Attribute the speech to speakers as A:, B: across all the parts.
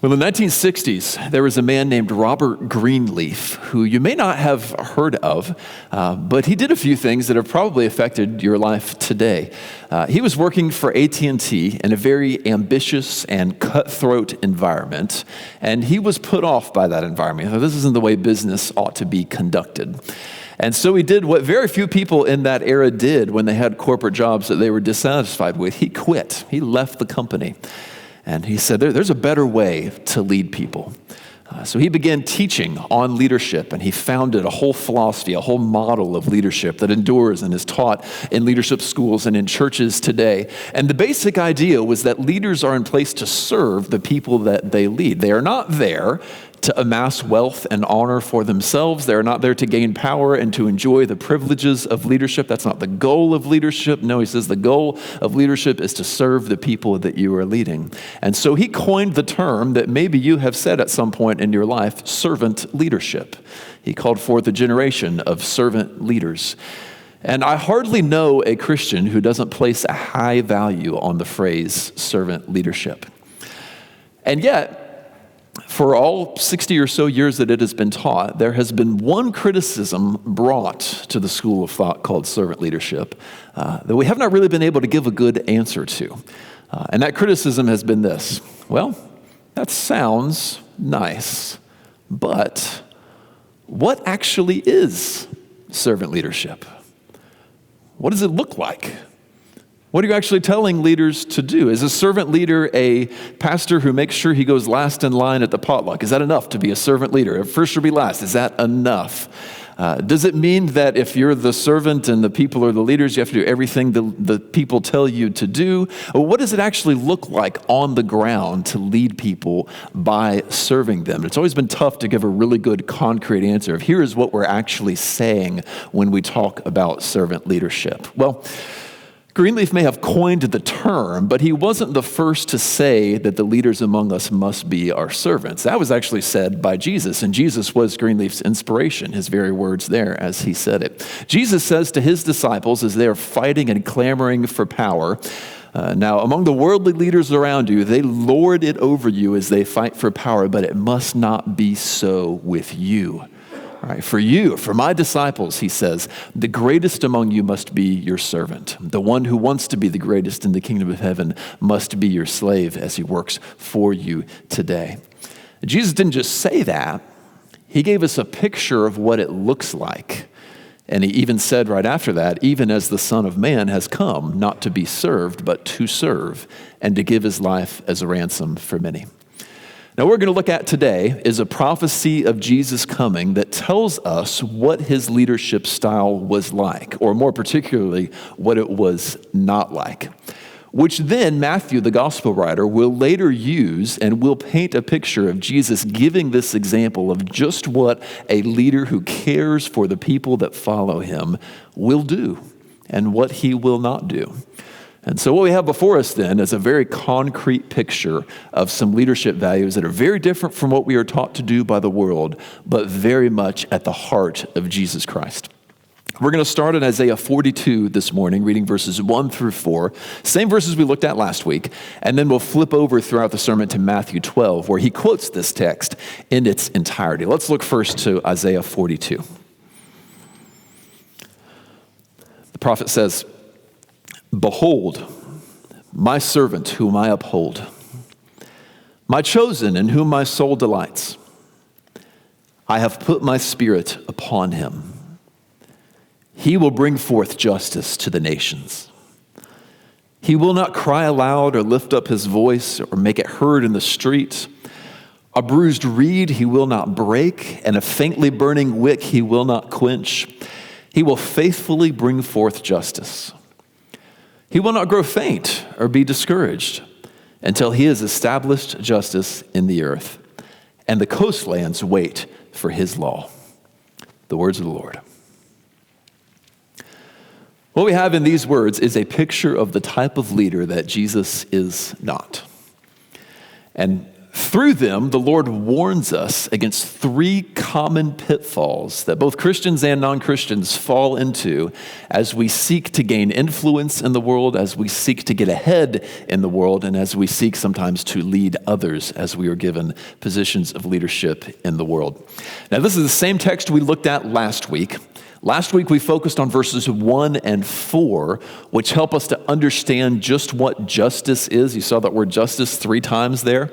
A: Well, in the 1960s, there was a man named Robert Greenleaf, who you may not have heard of, but he did a few things that have probably affected your life today. He was working for AT&T in a very ambitious and cutthroat environment, and he was put off by that environment. This isn't the way business ought to be conducted. And so he did what very few people in that era did when they had corporate jobs that they were dissatisfied with. He quit. He left the company. And he said, there's a better way to lead people. So he began teaching on leadership, and he founded a whole philosophy, a whole model of leadership that endures and is taught in leadership schools and in churches today. And the basic idea was that leaders are in place to serve the people that they lead. They are not there to amass wealth and honor for themselves. They're not there to gain power and to enjoy the privileges of leadership. That's not the goal of leadership. No, he says the goal of leadership is to serve the people that you are leading. And so he coined the term that maybe you have said at some point in your life, servant leadership. He called forth a generation of servant leaders. And I hardly know a Christian who doesn't place a high value on the phrase servant leadership. And yet, for all 60 or so years that it has been taught, there has been one criticism brought to the school of thought called servant leadership that we have not really been able to give a good answer to. And that criticism has been this: well, that sounds nice, but what actually is servant leadership? What does it look like? What are you actually telling leaders to do? Is a servant leader a pastor who makes sure he goes last in line at the potluck? Is that enough to be a servant leader? First or be last? Is that enough? Does it mean that if you're the servant and the people are the leaders, you have to do everything the people tell you to do? Or what does it actually look like on the ground to lead people by serving them? It's always been tough to give a really good concrete answer of here is what we're actually saying when we talk about servant leadership. Well, Greenleaf may have coined the term, but he wasn't the first to say that the leaders among us must be our servants. That was actually said by Jesus, and Jesus was Greenleaf's inspiration, his very words there as he said it. Jesus says to his disciples as they are fighting and clamoring for power, now among the worldly leaders around you, they lord it over you as they fight for power, but it must not be so with you. All right, for you, for my disciples, he says, the greatest among you must be your servant. The one who wants to be the greatest in the kingdom of heaven must be your slave as he works for you today. Jesus didn't just say that. He gave us a picture of what it looks like. And he even said right after that, even as the Son of Man has come, not to be served, but to serve, and to give his life as a ransom for many. Now, what we're going to look at today is a prophecy of Jesus coming that tells us what his leadership style was like, or more particularly, what it was not like, which then Matthew, the gospel writer, will later use and will paint a picture of Jesus giving this example of just what a leader who cares for the people that follow him will do and what he will not do. And so what we have before us then is a very concrete picture of some leadership values that are very different from what we are taught to do by the world, but very much at the heart of Jesus Christ. We're going to start in Isaiah 42 this morning, reading verses 1 through 4, same verses we looked at last week, and then we'll flip over throughout the sermon to Matthew 12, where he quotes this text in its entirety. Let's look first to Isaiah 42. The prophet says, "Behold, my servant whom I uphold, my chosen in whom my soul delights. I have put my spirit upon him. He will bring forth justice to the nations. He will not cry aloud or lift up his voice or make it heard in the street. A bruised reed he will not break, and a faintly burning wick he will not quench. He will faithfully bring forth justice. He will not grow faint or be discouraged until he has established justice in the earth, and the coastlands wait for his law." The words of the Lord. What we have in these words is a picture of the type of leader that Jesus is not. And Through them, the Lord warns us against three common pitfalls that both Christians and non-Christians fall into as we seek to gain influence in the world, as we seek to get ahead in the world, and as we seek sometimes to lead others as we are given positions of leadership in the world. Now, this is the same text we looked at last week. Last week, we focused on verses 1 and 4, which help us to understand just what justice is. You saw that word justice 3 times there,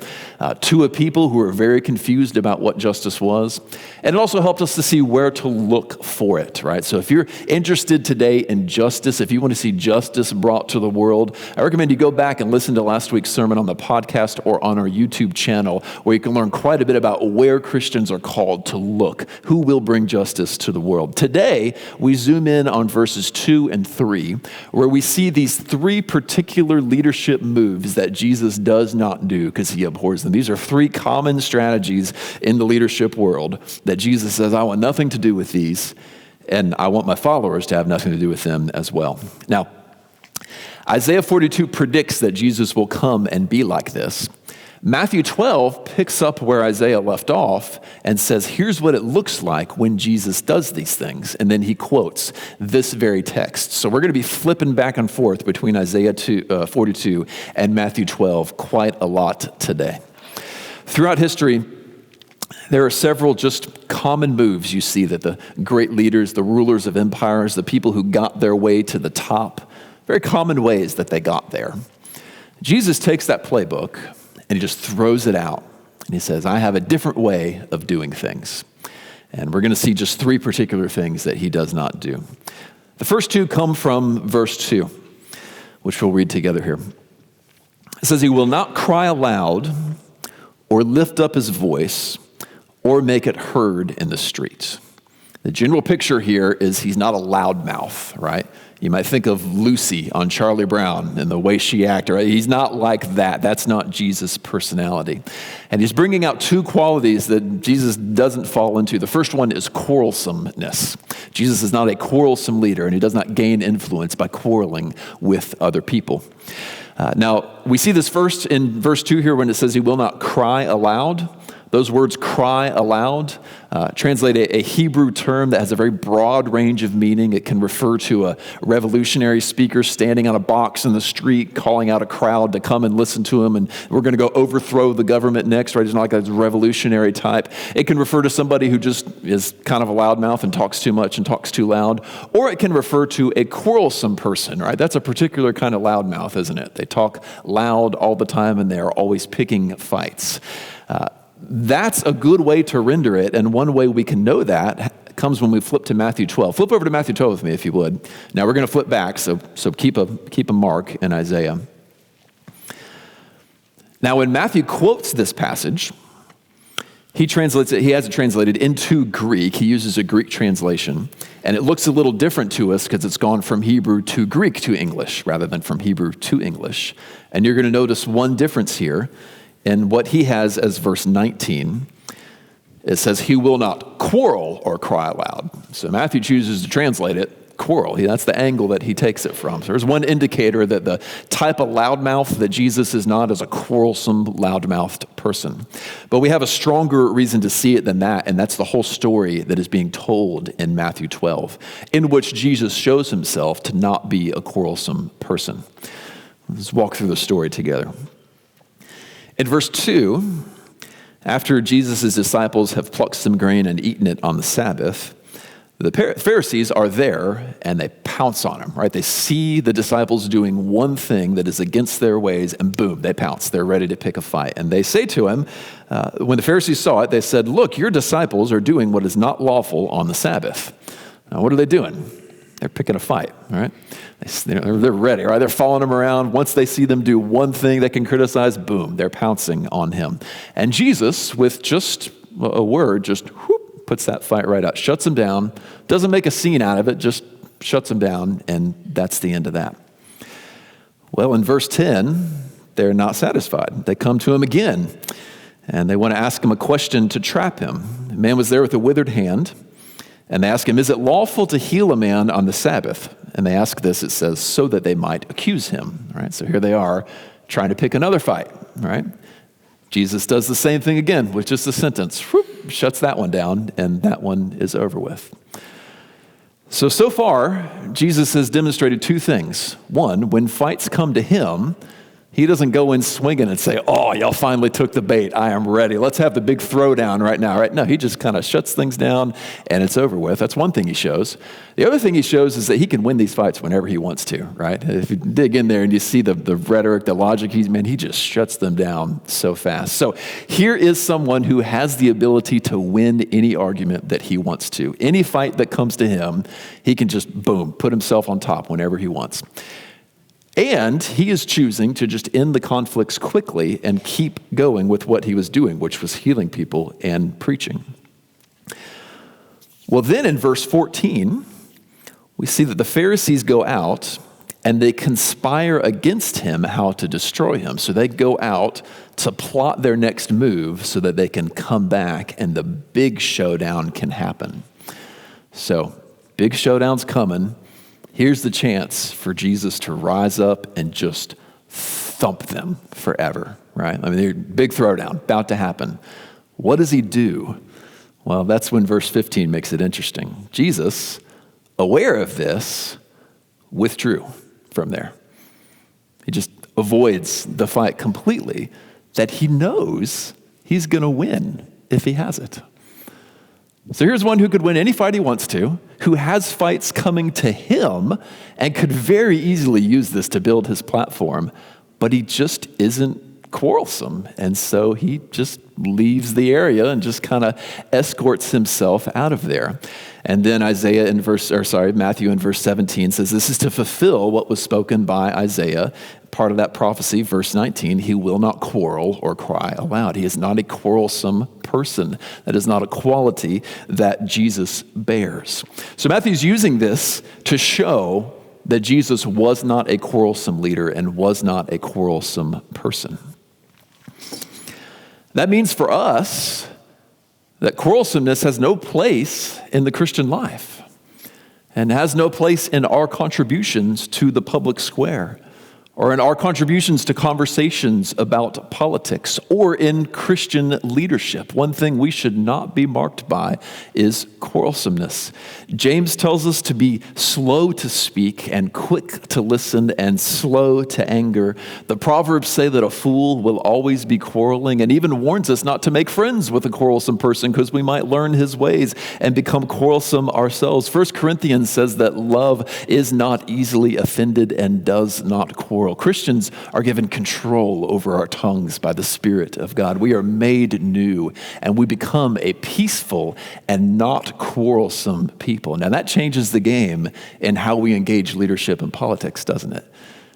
A: to a people who are very confused about what justice was. And it also helped us to see where to look for it, right? So if you're interested today in justice, if you want to see justice brought to the world, I recommend you go back and listen to last week's sermon on the podcast or on our YouTube channel, where you can learn quite a bit about where Christians are called to look, who will bring justice to the world. Today, we zoom in on verses 2 and 3, where we see these 3 particular leadership moves that Jesus does not do because he abhors them. These are 3 common strategies in the leadership world that Jesus says, I want nothing to do with these, and I want my followers to have nothing to do with them as well. Now, Isaiah 42 predicts that Jesus will come and be like this. Matthew 12 picks up where Isaiah left off and says, here's what it looks like when Jesus does these things. And then he quotes this very text. So we're going to be flipping back and forth between Isaiah 42 and Matthew 12 quite a lot today. Throughout history, there are several just common moves you see that the great leaders, the rulers of empires, the people who got their way to the top, very common ways that they got there. Jesus takes that playbook and he just throws it out. And he says, I have a different way of doing things. And we're going to see just 3 particular things that he does not do. The first 2 come from verse 2, which we'll read together here. It says, he will not cry aloud or lift up his voice or make it heard in the streets. The general picture here is he's not a loudmouth, right? You might think of Lucy on Charlie Brown and the way she acted, right? He's not like that. That's not Jesus' personality. And he's bringing out 2 qualities that Jesus doesn't fall into. The first one is quarrelsomeness. Jesus is not a quarrelsome leader, and he does not gain influence by quarreling with other people. Now, we see this first in verse 2 here when it says he will not cry aloud. Those words, cry aloud, translate a Hebrew term that has a very broad range of meaning. It can refer to a revolutionary speaker standing on a box in the street, calling out a crowd to come and listen to him, and we're going to go overthrow the government next, right? It's not like a revolutionary type. It can refer to somebody who just is kind of a loudmouth and talks too much and talks too loud, or it can refer to a quarrelsome person, right? That's a particular kind of loudmouth, isn't it? They talk loud all the time, and they're always picking fights. That's a good way to render it, and one way we can know that comes when we flip to Matthew 12. Flip over to Matthew 12 with me, if you would. Now we're going to flip back, so keep a mark in Isaiah. Now, when Matthew quotes this passage, he translates it. He has it translated into Greek. He uses a Greek translation, and it looks a little different to us because it's gone from Hebrew to Greek to English rather than from Hebrew to English. And you're going to notice one difference here. And what he has as verse 19, it says, he will not quarrel or cry aloud. So Matthew chooses to translate it, quarrel. That's the angle that he takes it from. So there's one indicator that the type of loudmouth that Jesus is not is a quarrelsome, loudmouthed person. But we have a stronger reason to see it than that, and that's the whole story that is being told in Matthew 12, in which Jesus shows himself to not be a quarrelsome person. Let's walk through the story together. In verse 2, after Jesus' disciples have plucked some grain and eaten it on the Sabbath, the Pharisees are there and they pounce on him, right? They see the disciples doing one thing that is against their ways, and boom, they pounce. They're ready to pick a fight. And they say to him, when the Pharisees saw it, they said, look, your disciples are doing what is not lawful on the Sabbath. Now, what are they doing? They're picking a fight, all right? They're ready, right? They're following him around. Once they see them do one thing they can criticize, boom, they're pouncing on him. And Jesus, with just a word, just whoop, puts that fight right out, shuts him down, doesn't make a scene out of it, just shuts him down, and that's the end of that. Well, in verse 10, they're not satisfied. They come to him again, and they want to ask him a question to trap him. The man was there with a withered hand. And they ask him, is it lawful to heal a man on the Sabbath? And they ask this, it says, so that they might accuse him. All right, so here they are trying to pick another fight. All right? Jesus does the same thing again with just a sentence, whoop, shuts that one down, and that one is over with. So far, Jesus has demonstrated two things. One, when fights come to him, he doesn't go in swinging and say, oh, y'all finally took the bait. I am ready. Let's have the big throwdown right now. Right? No, he just kind of shuts things down and it's over with. That's one thing he shows. The other thing he shows is that he can win these fights whenever he wants to, right? If you dig in there and you see the rhetoric, the logic, he just shuts them down so fast. So here is someone who has the ability to win any argument that he wants to. Any fight that comes to him, he can just, boom, put himself on top whenever he wants. And he is choosing to just end the conflicts quickly and keep going with what he was doing, which was healing people and preaching. Well, then in verse 14, we see that the Pharisees go out and they conspire against him how to destroy him. So they go out to plot their next move so that they can come back and the big showdown can happen. So big showdown's coming. Here's the chance for Jesus to rise up and just thump them forever, right? I mean, big throwdown, about to happen. What does he do? Well, that's when verse 15 makes it interesting. Jesus, aware of this, withdrew from there. He just avoids the fight completely, that he knows he's going to win if he has it. So here's one who could win any fight he wants to, who has fights coming to him and could very easily use this to build his platform, but he just isn't quarrelsome. And so he just leaves the area and just kind of escorts himself out of there. And then Matthew in verse 17 says, this is to fulfill what was spoken by Isaiah. Part of that prophecy, verse 19, he will not quarrel or cry aloud. He is not a quarrelsome person. That is not a quality that Jesus bears. So Matthew's using this to show that Jesus was not a quarrelsome leader and was not a quarrelsome person. That means for us that quarrelsomeness has no place in the Christian life and has no place in our contributions to the public square or in our contributions to conversations about politics or in Christian leadership. One thing we should not be marked by is quarrelsomeness. James tells us to be slow to speak and quick to listen and slow to anger. The Proverbs say that a fool will always be quarreling and even warns us not to make friends with a quarrelsome person because we might learn his ways and become quarrelsome ourselves. 1 Corinthians says that love is not easily offended and does not quarrel. Christians are given control over our tongues by the Spirit of God. We are made new and we become a peaceful and not quarrelsome people. Now that changes the game in how we engage leadership and politics, doesn't it?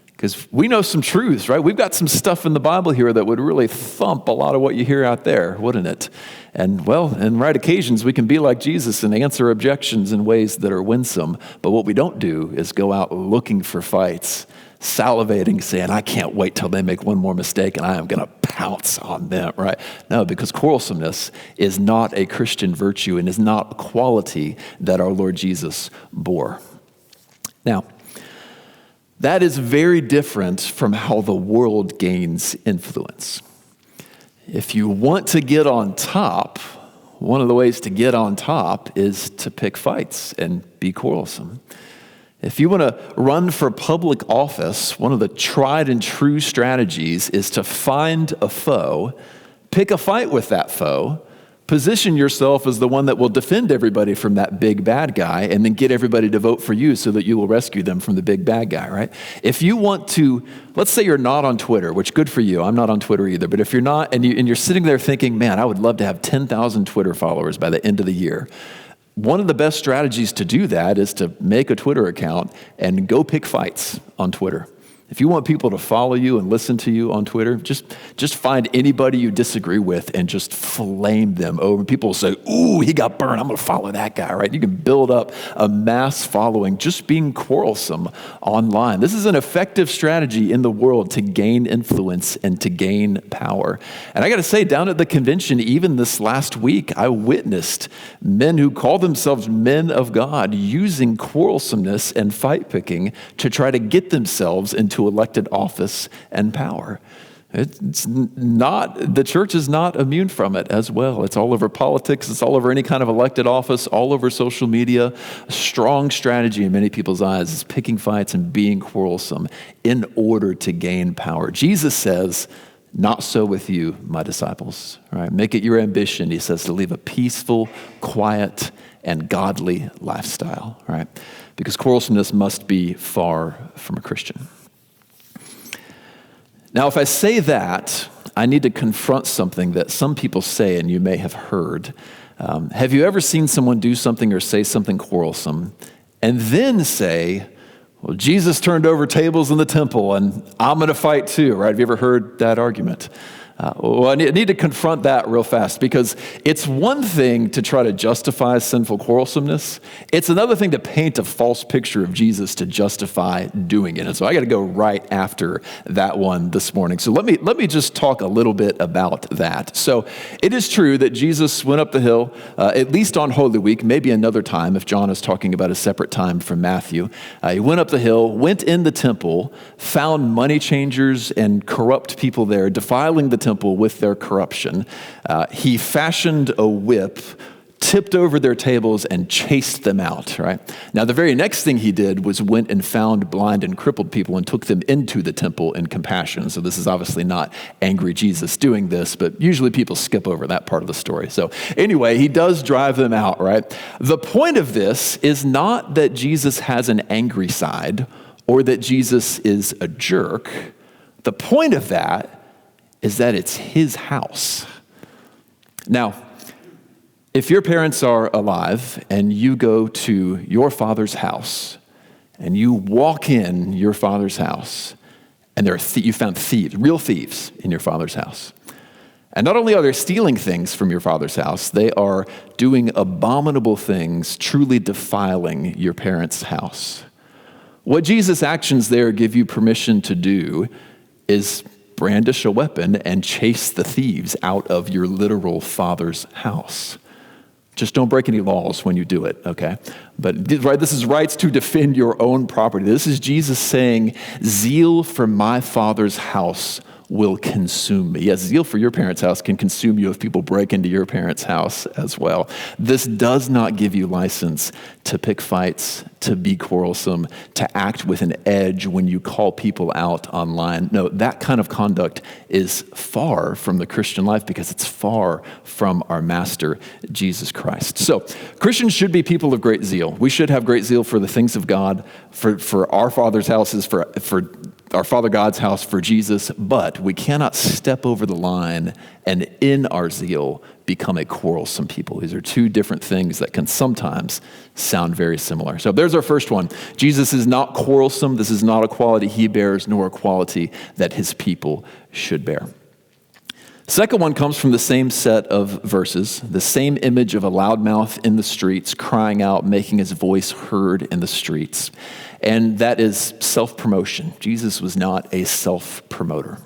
A: Because we know some truths, right? We've got some stuff in the Bible here that would really thump a lot of what you hear out there, wouldn't it? And well, in right occasions, we can be like Jesus and answer objections in ways that are winsome. But what we don't do is go out looking for fights, salivating, saying, I can't wait till they make one more mistake and I am going to pounce on them, right? No, because quarrelsomeness is not a Christian virtue and is not a quality that our Lord Jesus bore. Now, that is very different from how the world gains influence. If you want to get on top, one of the ways to get on top is to pick fights and be quarrelsome. If you want to run for public office, one of the tried and true strategies is to find a foe, pick a fight with that foe, position yourself as the one that will defend everybody from that big bad guy, and then get everybody to vote for you so that you will rescue them from the big bad guy, right? If you want to, let's say you're not on Twitter, which good for you. I'm not on Twitter either. But if you're not, and you're sitting there thinking, man, I would love to have 10,000 Twitter followers by the end of the year. One of the best strategies to do that is to make a Twitter account and go pick fights on Twitter. If you want people to follow you and listen to you on Twitter, just find anybody you disagree with and just flame them over. People will say, ooh, he got burned. I'm going to follow that guy, right? You can build up a mass following just being quarrelsome online. This is an effective strategy in the world to gain influence and to gain power. And I got to say, down at the convention, even this last week, I witnessed men who call themselves men of God using quarrelsomeness and fight picking to try to get themselves into elected office and power. It's not, the church is not immune from it as well. It's all over politics. It's all over any kind of elected office, all over social media. A strong strategy in many people's eyes is picking fights and being quarrelsome in order to gain power. Jesus says, not so with you, my disciples. Right? Make it your ambition, he says, to live a peaceful, quiet, and godly lifestyle. Right? Because quarrelsomeness must be far from a Christian. Now, if I say that, I need to confront something that some people say and you may have heard. Have you ever seen someone do something or say something quarrelsome and then say, well, Jesus turned over tables in the temple and I'm going to fight too, right? Have you ever heard that argument? Well, I need to confront that real fast because it's one thing to try to justify sinful quarrelsomeness. It's another thing to paint a false picture of Jesus to justify doing it. And so I got to go right after that one this morning. So let me just talk a little bit about that. So it is true that Jesus went up the hill, at least on Holy Week, maybe another time if John is talking about a separate time from Matthew. He went up the hill, went in the temple, found money changers and corrupt people there, defiling the temple with their corruption. He fashioned a whip, tipped over their tables, and chased them out, right? Now, the very next thing he did was went and found blind and crippled people and took them into the temple in compassion. So this is obviously not angry Jesus doing this, but usually people skip over that part of the story. So anyway, he does drive them out, right? The point of this is not that Jesus has an angry side or that Jesus is a jerk. The point of that is that it's his house. Now, if your parents are alive and you go to your father's house and you walk in your father's house and you found thieves, real thieves in your father's house. And not only are they stealing things from your father's house, they are doing abominable things, truly defiling your parents' house. What Jesus' actions there give you permission to do is brandish a weapon and chase the thieves out of your literal father's house. Just don't break any laws when you do it, okay? But right, this is rights to defend your own property. This is Jesus saying, zeal for my father's house will consume me. Yes, zeal for your parents' house can consume you if people break into your parents' house as well. This does not give you license to pick fights, to be quarrelsome, to act with an edge when you call people out online. No, that kind of conduct is far from the Christian life because it's far from our Master, Jesus Christ. So Christians should be people of great zeal. We should have great zeal for the things of God, for our Father's houses, for our Father God's house, for Jesus, but we cannot step over the line and in our zeal become a quarrelsome people. These are two different things that can sometimes sound very similar. So there's our first one. Jesus is not quarrelsome. This is not a quality he bears, nor a quality that his people should bear. Second one comes from the same set of verses, the same image of a loudmouth in the streets, crying out, making his voice heard in the streets. And that is self-promotion. Jesus was not a self-promoter.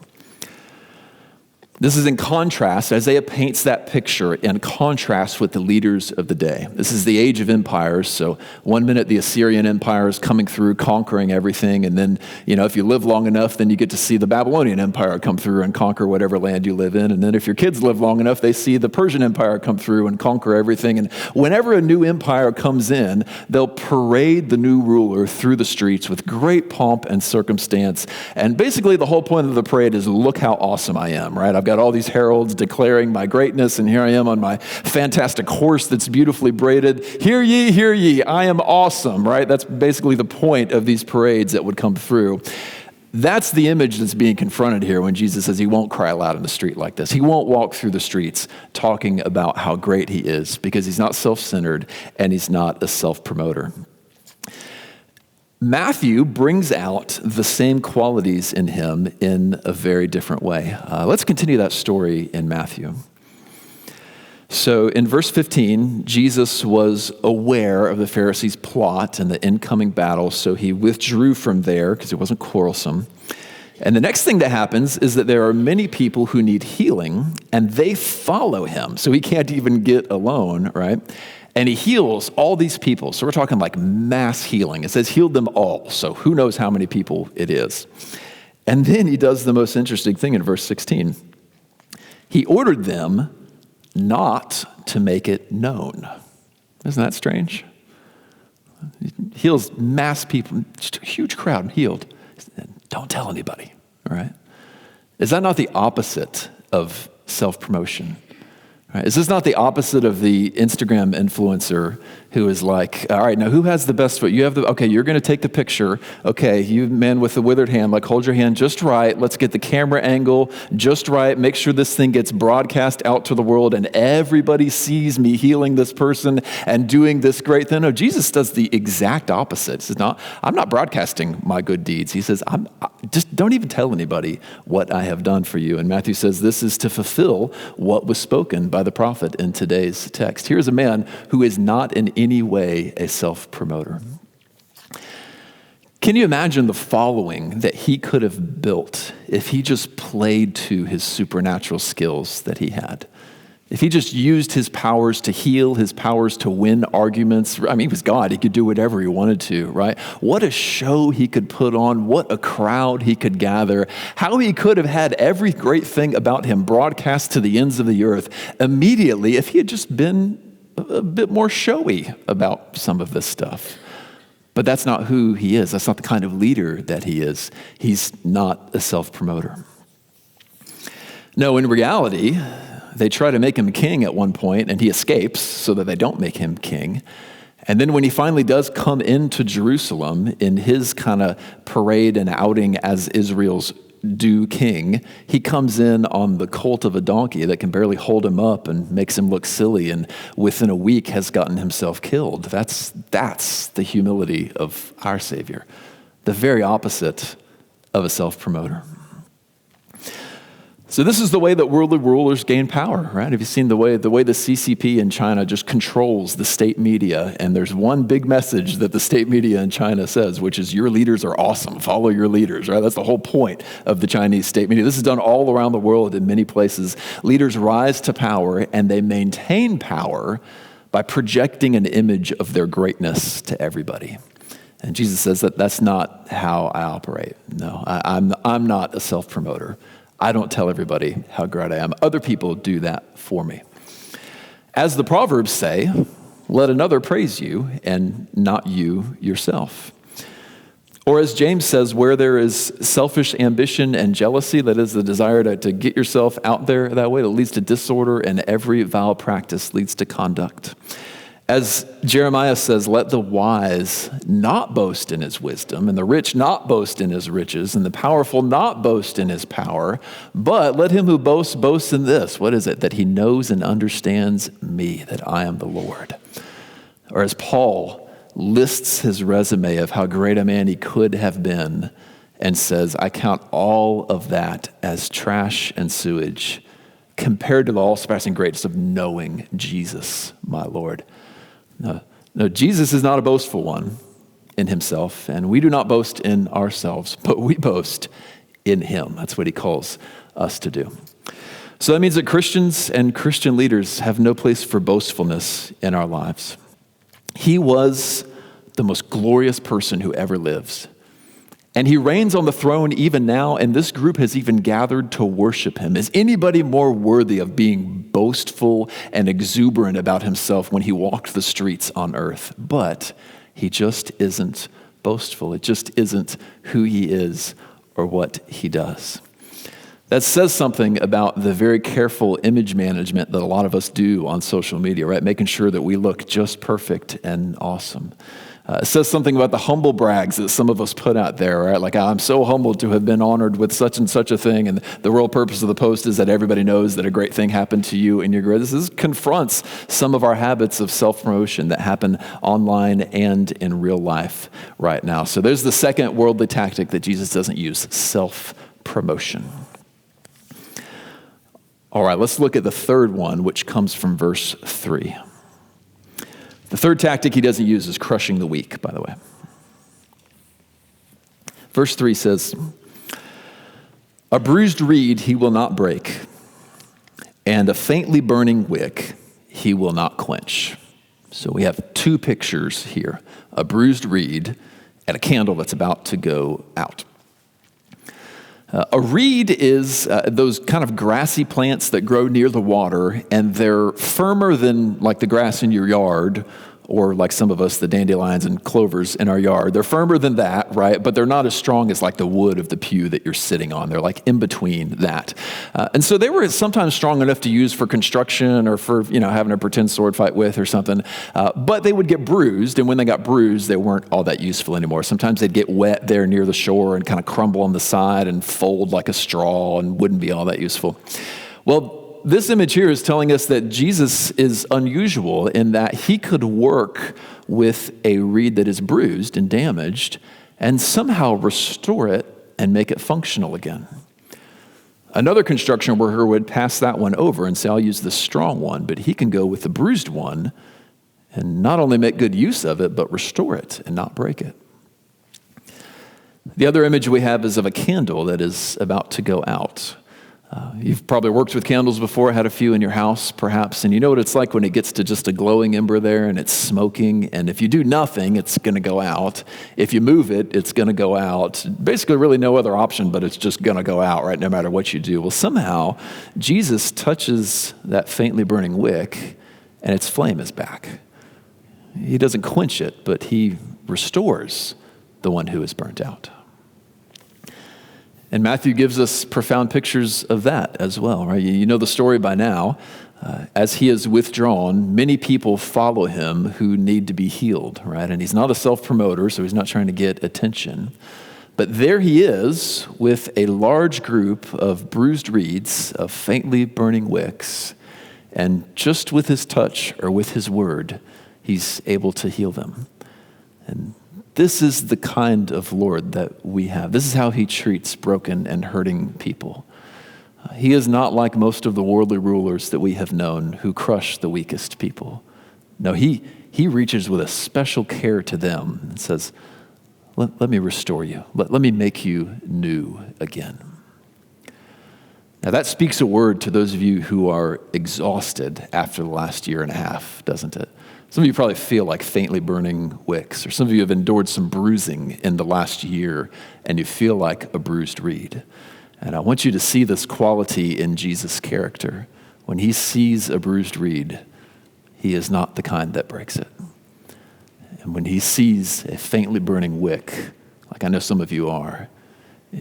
A: This is in contrast, Isaiah paints that picture in contrast with the leaders of the day. This is the age of empires. So one minute the Assyrian Empire is coming through, conquering everything. And then, if you live long enough, then you get to see the Babylonian Empire come through and conquer whatever land you live in. And then if your kids live long enough, they see the Persian Empire come through and conquer everything. And whenever a new empire comes in, they'll parade the new ruler through the streets with great pomp and circumstance. And basically the whole point of the parade is, look how awesome I am, right? I've got all these heralds declaring my greatness, and here I am on my fantastic horse that's beautifully braided. Hear ye, I am awesome, right? That's basically the point of these parades that would come through. That's the image that's being confronted here when Jesus says he won't cry aloud in the street like this. He won't walk through the streets talking about how great he is because he's not self-centered and he's not a self-promoter. Matthew brings out the same qualities in him in a very different way. Let's continue that story in Matthew. So in verse 15, Jesus was aware of the Pharisees' plot and the incoming battle, so he withdrew from there because he wasn't quarrelsome. And the next thing that happens is that there are many people who need healing, and they follow him, so he can't even get alone, right? And he heals all these people. So we're talking like mass healing. It says healed them all. So who knows how many people it is. And then he does the most interesting thing in verse 16. He ordered them not to make it known. Isn't that strange? He heals mass people, just a huge crowd healed. Don't tell anybody, all right? Is that not the opposite of self-promotion? Right? Is this not the opposite of the Instagram influencer who is like, all right, now who has the best foot? Okay, you're going to take the picture. Okay, you man with the withered hand, like hold your hand just right. Let's get the camera angle just right. Make sure this thing gets broadcast out to the world and everybody sees me healing this person and doing this great thing. No, Jesus does the exact opposite. He says, I'm not broadcasting my good deeds. He says, just don't even tell anybody what I have done for you. And Matthew says this is to fulfill what was spoken by the prophet in today's text. Here's a man who is not in any way a self-promoter. Can you imagine the following that he could have built if he just played to his supernatural skills that he had? If he just used his powers to heal, his powers to win arguments. I mean, he was God. He could do whatever he wanted to, right? What a show he could put on. What a crowd he could gather. How he could have had every great thing about him broadcast to the ends of the earth immediately if he had just been a bit more showy about some of this stuff. But that's not who he is. That's not the kind of leader that he is. He's not a self-promoter. No, in reality, they try to make him king at one point, and he escapes so that they don't make him king. And then when he finally does come into Jerusalem in his kind of parade and outing as Israel's due king, he comes in on the colt of a donkey that can barely hold him up and makes him look silly, and within a week has gotten himself killed. That's the humility of our Savior, the very opposite of a self-promoter. So this is the way that worldly rulers gain power, right? Have you seen the way the CCP in China just controls the state media? And there's one big message that the state media in China says, which is your leaders are awesome. Follow your leaders, right? That's the whole point of the Chinese state media. This is done all around the world in many places. Leaders rise to power and they maintain power by projecting an image of their greatness to everybody. And Jesus says that that's not how I operate. No, I'm not a self-promoter. I don't tell everybody how great I am. Other people do that for me. As the Proverbs say, let another praise you and not you yourself. Or as James says, where there is selfish ambition and jealousy, that is the desire to get yourself out there that way, that leads to disorder, and every vile practice leads to conduct. As Jeremiah says, let the wise not boast in his wisdom, and the rich not boast in his riches, and the powerful not boast in his power, but let him who boasts boast in this. What is it? That he knows and understands me, that I am the Lord. Or as Paul lists his resume of how great a man he could have been and says, I count all of that as trash and sewage compared to the all-surpassing greatness of knowing Jesus, my Lord. No, Jesus is not a boastful one in himself, and we do not boast in ourselves, but we boast in him. That's what he calls us to do. So that means that Christians and Christian leaders have no place for boastfulness in our lives. He was the most glorious person who ever lives. And he reigns on the throne even now, and this group has even gathered to worship him. Is anybody more worthy of being boastful and exuberant about himself when he walked the streets on earth? But he just isn't boastful. It just isn't who he is or what he does. That says something about the very careful image management that a lot of us do on social media, right? Making sure that we look just perfect and awesome. It says something about the humble brags that some of us put out there, right? Like, I'm so humbled to have been honored with such and such a thing, and the real purpose of the post is that everybody knows that a great thing happened to you in your grade. This confronts some of our habits of self-promotion that happen online and in real life right now. So there's the second worldly tactic that Jesus doesn't use, self-promotion. All right, let's look at the third one, which comes from verse 3. The third tactic he doesn't use is crushing the weak, by the way. Verse 3 says, a bruised reed he will not break, and a faintly burning wick he will not quench. So we have two pictures here, a bruised reed and a candle that's about to go out. A reed is those kind of grassy plants that grow near the water, and they're firmer than like the grass in your yard, or like some of us, the dandelions and clovers in our yard. They're firmer than that, right? But they're not as strong as like the wood of the pew that you're sitting on. They're like in between that. And so they were sometimes strong enough to use for construction or for, having a pretend sword fight with or something. But they would get bruised, and when they got bruised, they weren't all that useful anymore. Sometimes they'd get wet there near the shore and kind of crumble on the side and fold like a straw and wouldn't be all that useful. Well, this image here is telling us that Jesus is unusual in that he could work with a reed that is bruised and damaged and somehow restore it and make it functional again. Another construction worker would pass that one over and say, I'll use the strong one, but he can go with the bruised one and not only make good use of it, but restore it and not break it. The other image we have is of a candle that is about to go out. You've probably worked with candles before, had a few in your house perhaps, and you know what it's like when it gets to just a glowing ember there and it's smoking, and if you do nothing, it's going to go out. If you move it, it's going to go out. Basically really no other option, but it's just going to go out, right, no matter what you do. Well, somehow, Jesus touches that faintly burning wick, and its flame is back. He doesn't quench it, but he restores the one who is burnt out. And Matthew gives us profound pictures of that as well, right? You know the story by now. As he is withdrawn, many people follow him who need to be healed, right? And he's not a self-promoter, so he's not trying to get attention. But there he is with a large group of bruised reeds, of faintly burning wicks, and just with his touch or with his word, he's able to heal them. And this is the kind of Lord that we have. This is how he treats broken and hurting people. He is not like most of the worldly rulers that we have known who crush the weakest people. No, he reaches with a special care to them and says, let me restore you. Let me make you new again. Now that speaks a word to those of you who are exhausted after the last year and a half, doesn't it? Some of you probably feel like faintly burning wicks, or some of you have endured some bruising in the last year, and you feel like a bruised reed. And I want you to see this quality in Jesus' character. When he sees a bruised reed, he is not the kind that breaks it. And when he sees a faintly burning wick, like I know some of you are,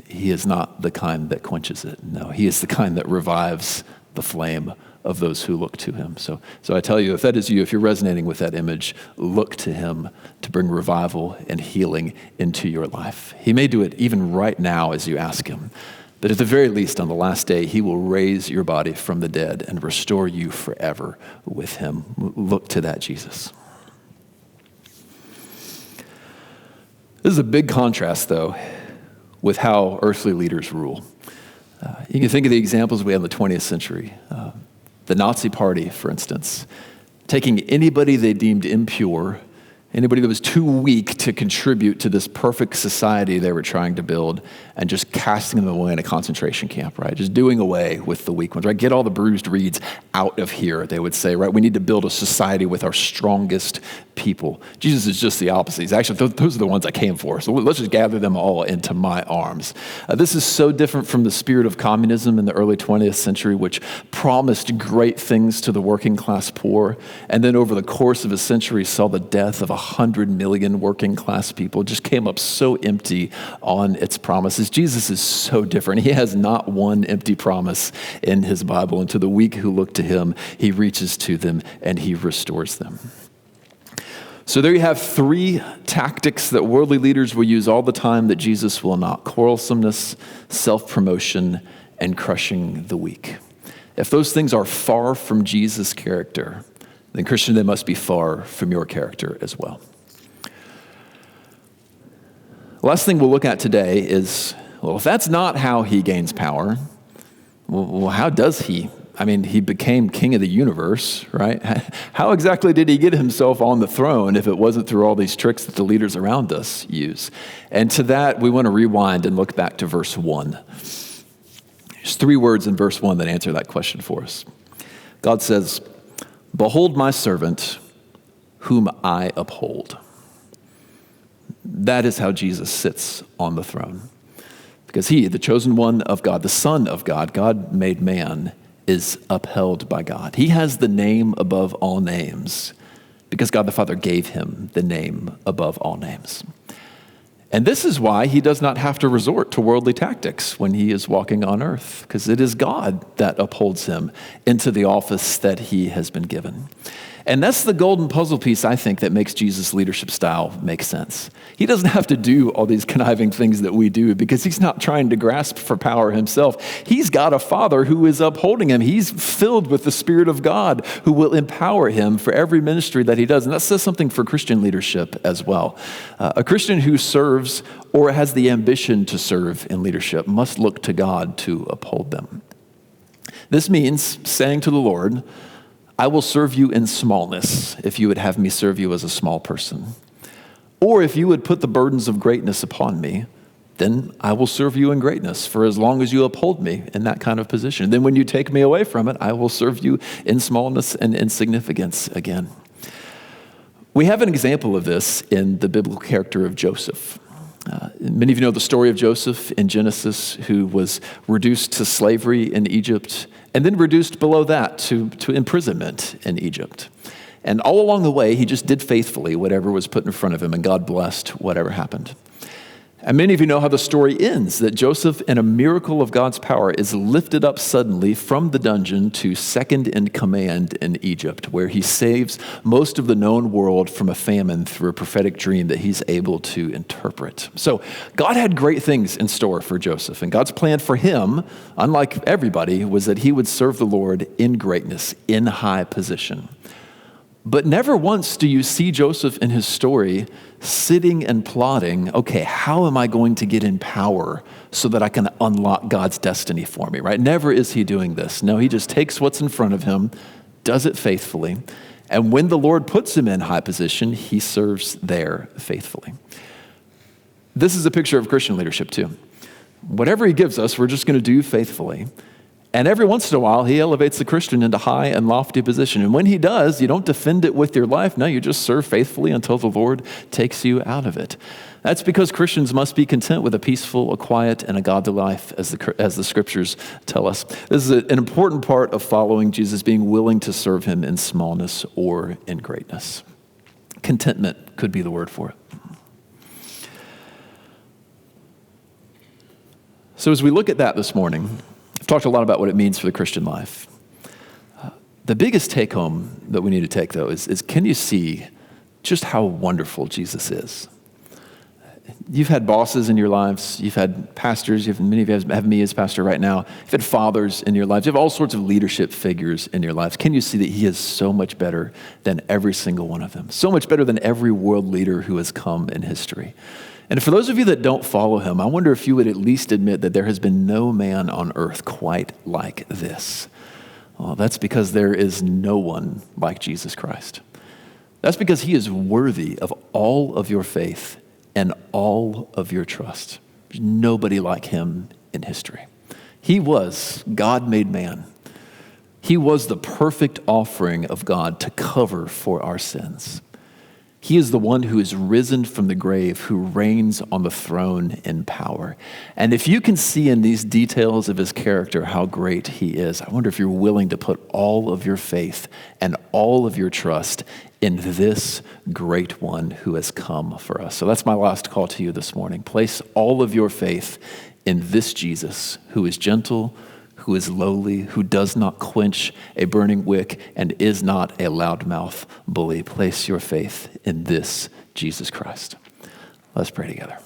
A: he is not the kind that quenches it. No, he is the kind that revives the flame of those who look to him. So I tell you, if that is you, if you're resonating with that image, look to him to bring revival and healing into your life. He may do it even right now as you ask him, but at the very least on the last day, he will raise your body from the dead and restore you forever with him. Look to that Jesus. This is a big contrast, though, with how earthly leaders rule. You can think of the examples we have in the 20th century. The Nazi Party, for instance, taking anybody they deemed impure, anybody that was too weak to contribute to this perfect society they were trying to build, and just casting them away in a concentration camp, right? Just doing away with the weak ones, right? Get all the bruised reeds out of here, they would say, right? We need to build a society with our strongest people. Jesus is just the opposite. He's actually, those are the ones I came for, so let's just gather them all into my arms. This is so different from the spirit of communism in the early 20th century, which promised great things to the working class poor, and then over the course of a century saw the death of 100 million working class people. It just came up so empty on its promises. Jesus is so different. He has not one empty promise in his Bible, and to the weak who look to him, he reaches to them and he restores them. So there you have three tactics that worldly leaders will use all the time that Jesus will not: quarrelsomeness, self-promotion, and crushing the weak. If those things are far from Jesus' character, then Christian, they must be far from your character as well. The last thing we'll look at today is, well, if that's not how he gains power, well, how does he? I mean, he became king of the universe, right? How exactly did he get himself on the throne if it wasn't through all these tricks that the leaders around us use? And to that, we want to rewind and look back to verse 1. There's three words in verse 1 that answer that question for us. God says, "Behold my servant, whom I uphold." That is how Jesus sits on the throne. Because he, the chosen one of God, the Son of God, God made man, is upheld by God. He has the name above all names because God the Father gave him the name above all names. And this is why he does not have to resort to worldly tactics when he is walking on earth, because it is God that upholds him into the office that he has been given. And that's the golden puzzle piece, I think, that makes Jesus' leadership style make sense. He doesn't have to do all these conniving things that we do because he's not trying to grasp for power himself. He's got a Father who is upholding him. He's filled with the Spirit of God who will empower him for every ministry that he does. And that says something for Christian leadership as well. A Christian who serves or has the ambition to serve in leadership must look to God to uphold them. This means saying to the Lord, I will serve you in smallness if you would have me serve you as a small person. Or if you would put the burdens of greatness upon me, then I will serve you in greatness for as long as you uphold me in that kind of position. Then when you take me away from it, I will serve you in smallness and insignificance again. We have an example of this in the biblical character of Joseph. Many of you know the story of Joseph in Genesis, who was reduced to slavery in Egypt and then reduced below that to imprisonment in Egypt. And all along the way, he just did faithfully whatever was put in front of him, and God blessed whatever happened. And many of you know how the story ends, that Joseph, in a miracle of God's power, is lifted up suddenly from the dungeon to second in command in Egypt, where he saves most of the known world from a famine through a prophetic dream that he's able to interpret. So God had great things in store for Joseph, and God's plan for him, unlike everybody, was that he would serve the Lord in greatness, in high position. But never once do you see Joseph in his story sitting and plotting, okay, how am I going to get in power so that I can unlock God's destiny for me, right? Never is he doing this. No, he just takes what's in front of him, does it faithfully, and when the Lord puts him in high position, he serves there faithfully. This is a picture of Christian leadership too. Whatever he gives us, we're just going to do faithfully. And every once in a while, he elevates the Christian into high and lofty position. And when he does, you don't defend it with your life. No, you just serve faithfully until the Lord takes you out of it. That's because Christians must be content with a peaceful, a quiet, and a godly life, as the scriptures tell us. This is an important part of following Jesus, being willing to serve him in smallness or in greatness. Contentment could be the word for it. So as we look at that this morning, I've talked a lot about what it means for the Christian life. The biggest take home that we need to take, though, is can you see just how wonderful Jesus is? You've had bosses in your lives. You've had pastors. Many of you have me as pastor right now. You've had fathers in your lives. You have all sorts of leadership figures in your lives. Can you see that he is so much better than every single one of them? So much better than every world leader who has come in history. And for those of you that don't follow him, I wonder if you would at least admit that there has been no man on earth quite like this. Well, that's because there is no one like Jesus Christ. That's because he is worthy of all of your faith and all of your trust. There's nobody like him in history. He was God made man. He was the perfect offering of God to cover for our sins. He is the one who is risen from the grave, who reigns on the throne in power. And if you can see in these details of his character how great he is, I wonder if you're willing to put all of your faith and all of your trust in this great one who has come for us. So that's my last call to you this morning. Place all of your faith in this Jesus, who is gentle, who is lowly, who does not quench a burning wick, and is not a loudmouth bully. Place your faith in this Jesus Christ. Let's pray together.